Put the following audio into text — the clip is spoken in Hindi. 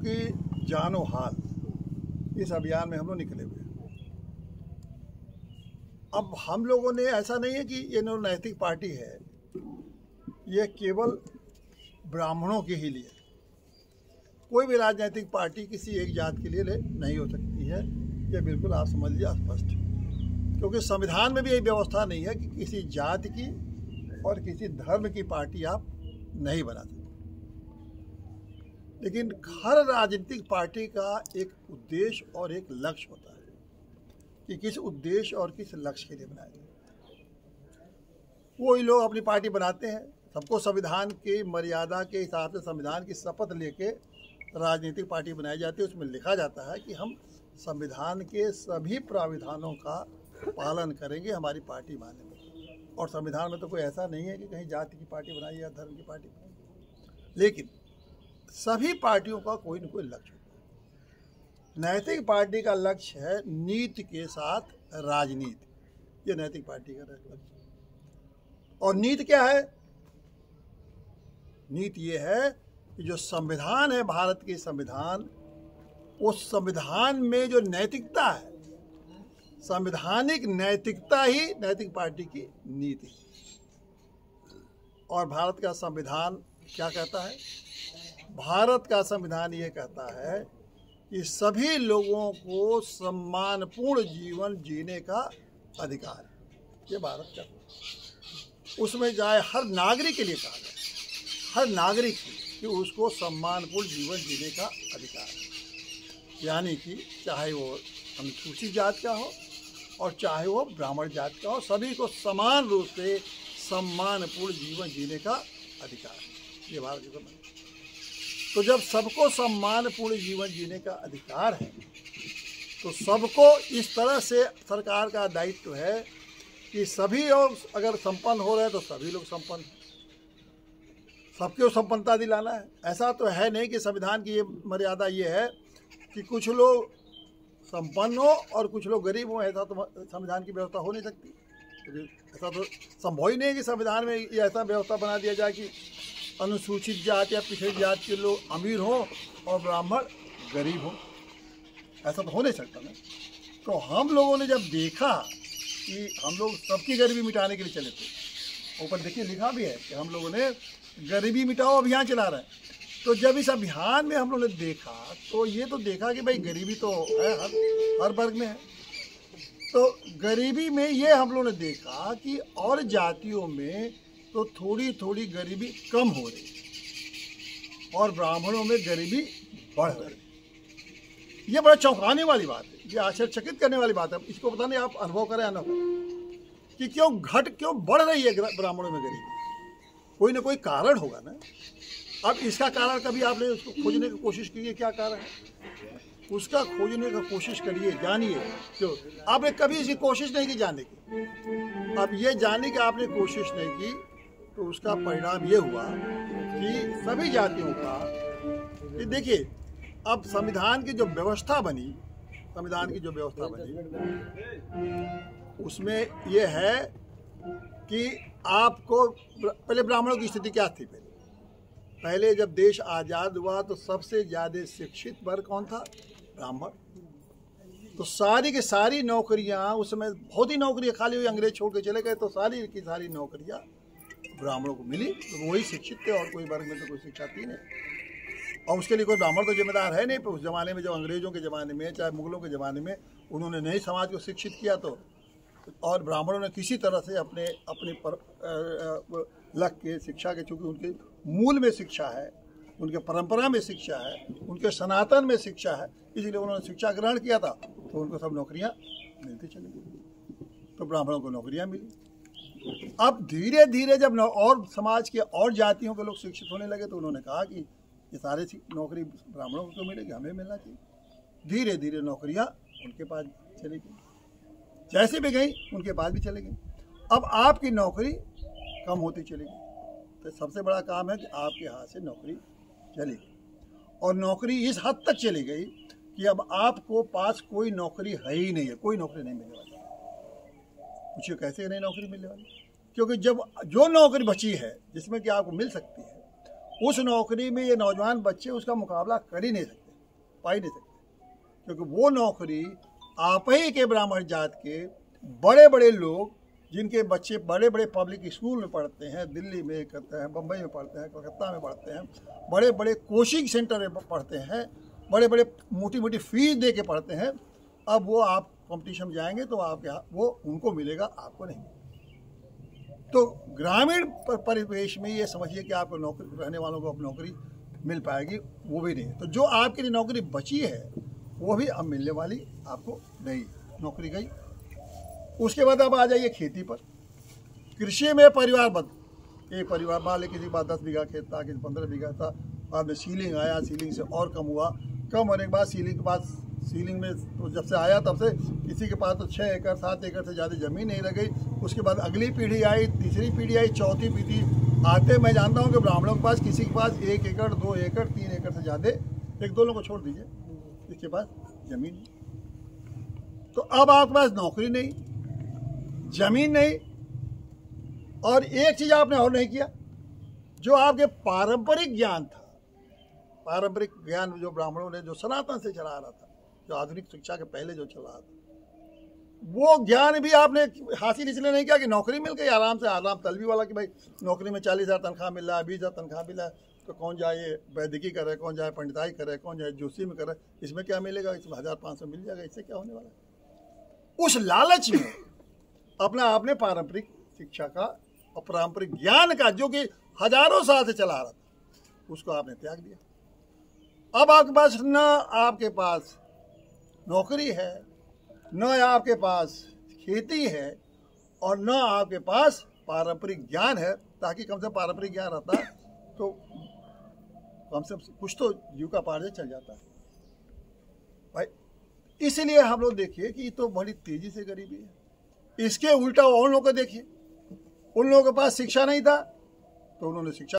की जानो हाल इस अभियान में हम लोग निकले हुए हैं। अब हम लोगों ने ऐसा नहीं है कि ये नैतिक पार्टी है, ये केवल ब्राह्मणों के ही लिए। कोई भी राजनीतिक पार्टी किसी एक जात के लिए नहीं हो सकती है, ये बिल्कुल आप समझ लीजिए स्पष्ट, क्योंकि संविधान में भी यही व्यवस्था नहीं है कि किसी जात की और किसी धर्म की पार्टी आप नहीं बना सकते। लेकिन हर राजनीतिक पार्टी का एक उद्देश्य और एक लक्ष्य होता है कि किस उद्देश्य और किस लक्ष्य के लिए बनाया जाए। कोई लोग अपनी पार्टी बनाते हैं, सबको संविधान की मर्यादा के हिसाब से संविधान की शपथ लेके राजनीतिक पार्टी बनाई जाती है। उसमें लिखा जाता है कि हम संविधान के सभी प्राविधानों का पालन करेंगे हमारी पार्टी बनाने में। और संविधान में तो कोई ऐसा नहीं है कि कहीं जाति की पार्टी बनाई या धर्म की पार्टी बनाई। लेकिन सभी पार्टियों का कोई न कोई लक्ष्य होता है। नैतिक पार्टी का लक्ष्य है नीति के साथ राजनीति, ये नैतिक पार्टी का लक्ष्य है। और नीति क्या है? नीति ये है कि जो संविधान है, भारत के संविधान, उस संविधान में जो नैतिकता है, संवैधानिक नैतिकता ही नैतिक पार्टी की नीति। और भारत का संविधान क्या कहता है? भारत का संविधान ये कहता है कि सभी लोगों को सम्मानपूर्ण जीवन जीने का अधिकार है। ये भारत का, उसमें जाए हर नागरिक के लिए कहा गया, हर नागरिक कि उसको सम्मानपूर्ण जीवन जीने का अधिकार है। यानी कि चाहे वो अनुसूचित जात का हो और चाहे वो ब्राह्मण जात का हो, सभी को समान रूप से सम्मानपूर्ण जीवन जीने का अधिकार है। ये भारत का संविधान। तो जब सबको सम्मानपूर्ण जीवन जीने का अधिकार है, तो सबको इस तरह से सरकार का दायित्व है कि सभी लोग अगर संपन्न हो रहे हैं तो सभी लोग संपन्न, सबको संपन्नता दिलाना है। ऐसा तो है नहीं कि संविधान की ये मर्यादा ये है कि कुछ लोग संपन्न हो और कुछ लोग गरीब हो। ऐसा तो संविधान की व्यवस्था हो नहीं सकती। ऐसा तो संभव ही नहीं है कि संविधान में ये ऐसा व्यवस्था बना दिया जाए कि अनुसूचित जात या पिछड़ी जात के लोग अमीर हों और ब्राह्मण गरीब हों। ऐसा तो हो नहीं सकता ना। तो हम लोगों ने जब देखा कि हम लोग सबकी गरीबी मिटाने के लिए चले थे, ऊपर देखिए लिखा भी है कि हम लोगों ने गरीबी मिटाओ अभियान चला रहे हैं। तो जब इस अभियान में हम लोगों ने देखा तो ये तो देखा कि भाई गरीबी तो है, हर वर्ग में है। तो गरीबी में ये हम लोगों ने देखा कि और जातियों में तो थोड़ी थोड़ी गरीबी कम हो रही और ब्राह्मणों में गरीबी बढ़ रही। ये बड़ा चौंकाने वाली बात है, ये आश्चर्यचकित करने वाली बात है। इसको पता नहीं आप अनुभव करें ना कि क्यों बढ़ रही है ब्राह्मणों में गरीबी। कोई ना कोई कारण होगा ना। अब इसका कारण कभी आपने उसको खोजने की कोशिश की है? क्या कारण है उसका खोजने का कोशिश करिए, जानिए। क्यों आपने कभी इसकी कोशिश नहीं की जानने की? अब ये जानने की आपने कोशिश नहीं की तो उसका परिणाम ये हुआ कि सभी जातियों का, देखिए अब संविधान की जो व्यवस्था बनी, उसमें ये है कि आपको पहले ब्राह्मणों की स्थिति क्या थी? पहले जब देश आज़ाद हुआ तो सबसे ज़्यादा शिक्षित वर्ग कौन था? ब्राह्मण। तो सारी की सारी नौकरियां, उस समय बहुत ही नौकरियां खाली हुई, अंग्रेज छोड़ के चले गए, तो सारी की सारी नौकरियां ब्राह्मणों को मिली। तो वही शिक्षित थे और कोई वर्ग में तो कोई शिक्षा थी नहीं। और उसके लिए कोई ब्राह्मण तो जिम्मेदार है नहीं। उस ज़माने में, जब अंग्रेज़ों के ज़माने में, चाहे मुगलों के ज़माने में, उन्होंने नए समाज को शिक्षित किया तो, और ब्राह्मणों ने किसी तरह से अपने लग के शिक्षा के, चूँकि उनके मूल में शिक्षा है, उनके परंपरा में शिक्षा है, उनके सनातन में शिक्षा है, इसलिए उन्होंने शिक्षा ग्रहण किया था। तो उनको सब नौकरियां मिलती चली गई। तो ब्राह्मणों को नौकरियां मिली। अब धीरे धीरे जब और समाज के और जातियों के लोग शिक्षित होने लगे तो उन्होंने कहा कि ये सारे नौकरी ब्राह्मणों को मिलेगी, हमें मिलना चाहिए। धीरे धीरे नौकरियां उनके पास चली गई, जैसे भी गई उनके पास भी चली गई। अब आपकी नौकरी कम होती चली गई। तो सबसे बड़ा काम है कि आपके हाथ से नौकरी चली गई, और नौकरी इस हद तक चली गई कि अब आपको पास कोई नौकरी है ही नहीं है, कोई नौकरी नहीं मिलने वाली। पूछिए कैसे नहीं नौकरी मिलने वाली? क्योंकि जब जो नौकरी बची है जिसमें कि आपको मिल सकती है, उस नौकरी में ये नौजवान बच्चे उसका मुकाबला कर ही नहीं सकते। पा ही नहीं सकते, क्योंकि वो नौकरी आप ही के ब्राह्मण जात के बड़े बड़े लोग, जिनके बच्चे बड़े बड़े पब्लिक स्कूल में पढ़ते हैं, दिल्ली में करते हैं, बम्बई में पढ़ते हैं, कलकत्ता में पढ़ते हैं, बड़े बड़े कोचिंग सेंटर में पढ़ते हैं, बड़े बड़े मोटी मोटी फीस दे के पढ़ते हैं, अब वो आप कंपटीशन में जाएंगे तो आपके वो उनको मिलेगा, आपको नहीं। तो ग्रामीण परिवेश में ये समझिए कि आपको नौकरी, रहने वालों को अब नौकरी मिल पाएगी, वो भी नहीं। तो जो आपके लिए नौकरी बची है वो भी अब मिलने वाली आपको नहीं, नौकरी गई। उसके बाद अब आ जाइए खेती पर। कृषि में परिवार बंद, एक परिवार वाले किसी के पास 10 बीघा खेत था, किसी 15 बीघा था, बाद में सीलिंग आया, सीलिंग से और कम हुआ, कम होने के बाद सीलिंग में तो जब से आया तब से किसी के पास तो 6 एकड़ 7 एकड़ से ज़्यादा ज़मीन नहीं रह गई। उसके बाद अगली पीढ़ी आई, तीसरी पीढ़ी आई, चौथी पीढ़ी आते मैं जानता हूँ कि ब्राह्मणों के पास किसी के पास 1 एकड़ 2 एकड़ 3 एकड़ से ज़्यादा, एक दो लोगों को छोड़ दीजिए, इसके पास ज़मीन नहीं। तो अब आपके पास नौकरी नहीं, ज़मीन नहीं, और एक चीज़ आपने और नहीं किया, जो आपके पारंपरिक ज्ञान था, पारंपरिक ज्ञान जो ब्राह्मणों ने जो सनातन से चला रहा था, जो आधुनिक शिक्षा के पहले जो चला रहा था, वो ज्ञान भी आपने हासिल इसलिए नहीं किया कि नौकरी मिल गई आराम से, आराम तलबी वाला कि भाई नौकरी में 40,000 तनख्वाह मिल रहा है, 20,000 तनख्वाह मिल रहा है, तो कौन जाए वैदिकी करे, कौन जाए पंडिताई करे, कौन जाए जोशी में करे, इसमें क्या मिलेगा, इसमें 1,500 मिल जाएगा, इससे क्या होने वाला है। उस लालच में अपना आपने पारंपरिक शिक्षा का और पारंपरिक ज्ञान का, जो कि हजारों साल से चला रहा था, उसको आपने त्याग दिया। अब आपके पास न आपके पास नौकरी है, न आपके पास खेती है, और न आपके पास पारंपरिक ज्ञान है, ताकि कम से पारंपरिक ज्ञान रहता तो कम से कम कुछ तो जीव का पार चल जाता है भाई। इसलिए हम लोग देखिए कि तो बड़ी तेजी से गरीबी है। इसके उल्टा उन लोगों को देखिए, उन लोगों के पास शिक्षा नहीं था तो उन्होंने शिक्षा